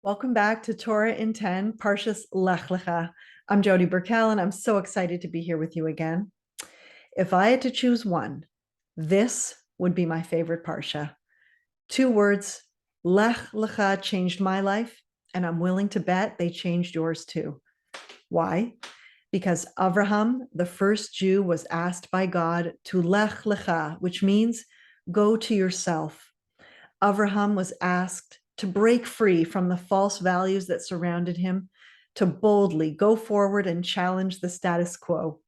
Welcome back to Torah in 10, Parshas Lech Lecha. I'm Jody Berkel, and I'm so excited to be here with you again. If I had to choose one, this would be my favorite Parsha. Two words, Lech Lecha changed my life, and I'm willing to bet they changed yours too. Why? Because Avraham, the first Jew, was asked by God to Lech Lecha, which means go to yourself. Avraham was asked to break free from the false values that surrounded him, to boldly go forward and challenge the status quo.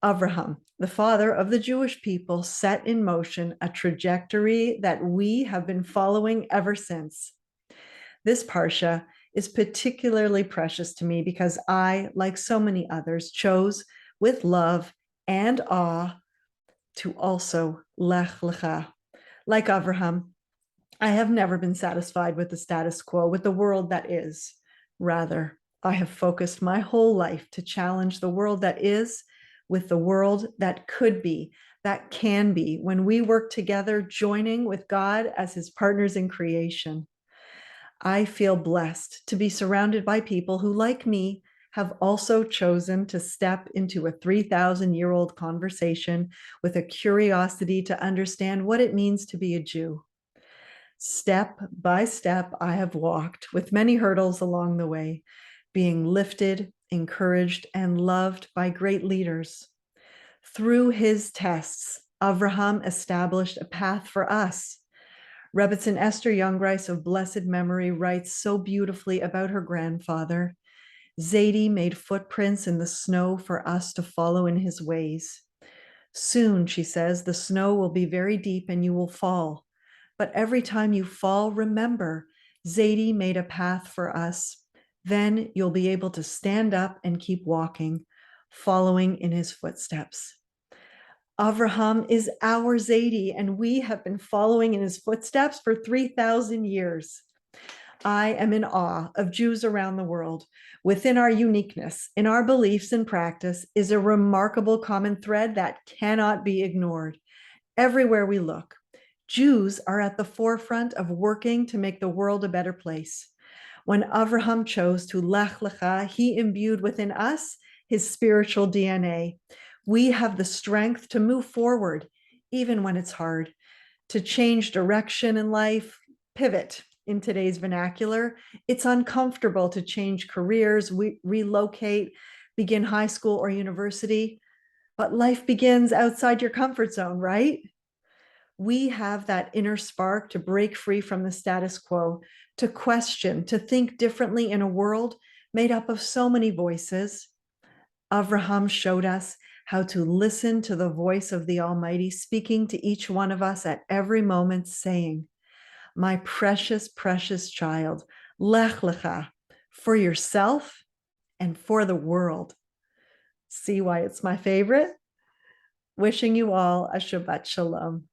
Avraham, the father of the Jewish people, set in motion a trajectory that we have been following ever since. This Parsha is particularly precious to me because I, like so many others, chose with love and awe to also Lech Lecha. Like Avraham, I have never been satisfied with the status quo, with the world that is. Rather, I have focused my whole life to challenge the world that is with the world that could be, that can be, when we work together, joining with God as his partners in creation. I feel blessed to be surrounded by people who, like me, have also chosen to step into a 3,000-year-old conversation with a curiosity to understand what it means to be a Jew. Step by step, I have walked with many hurdles along the way, being lifted, encouraged, and loved by great leaders. Through his tests, Avraham established a path for us. Rebbetzin Esther Youngreis of blessed memory writes so beautifully about her grandfather. Zaidy made footprints in the snow for us to follow in his ways. Soon, she says, the snow will be very deep and you will fall. But every time you fall, remember, Zaidy made a path for us. Then you'll be able to stand up and keep walking, following in his footsteps. Avraham is our Zaidy, and we have been following in his footsteps for 3,000 years. I am in awe of Jews around the world. Within our uniqueness, in our beliefs and practice, is a remarkable common thread that cannot be ignored. Everywhere we look, Jews are at the forefront of working to make the world a better place. When Avraham chose to Lech Lecha, he imbued within us his spiritual DNA. We have the strength to move forward, even when it's hard, to change direction in life, pivot in today's vernacular. It's uncomfortable to change careers, relocate, begin high school or university, but life begins outside your comfort zone, right? We have that inner spark to break free from the status quo, to question, to think differently in a world made up of so many voices. Avraham showed us how to listen to the voice of the Almighty speaking to each one of us at every moment, saying, my precious, precious child, Lech Lecha, for yourself and for the world. See why it's my favorite? Wishing you all a Shabbat Shalom.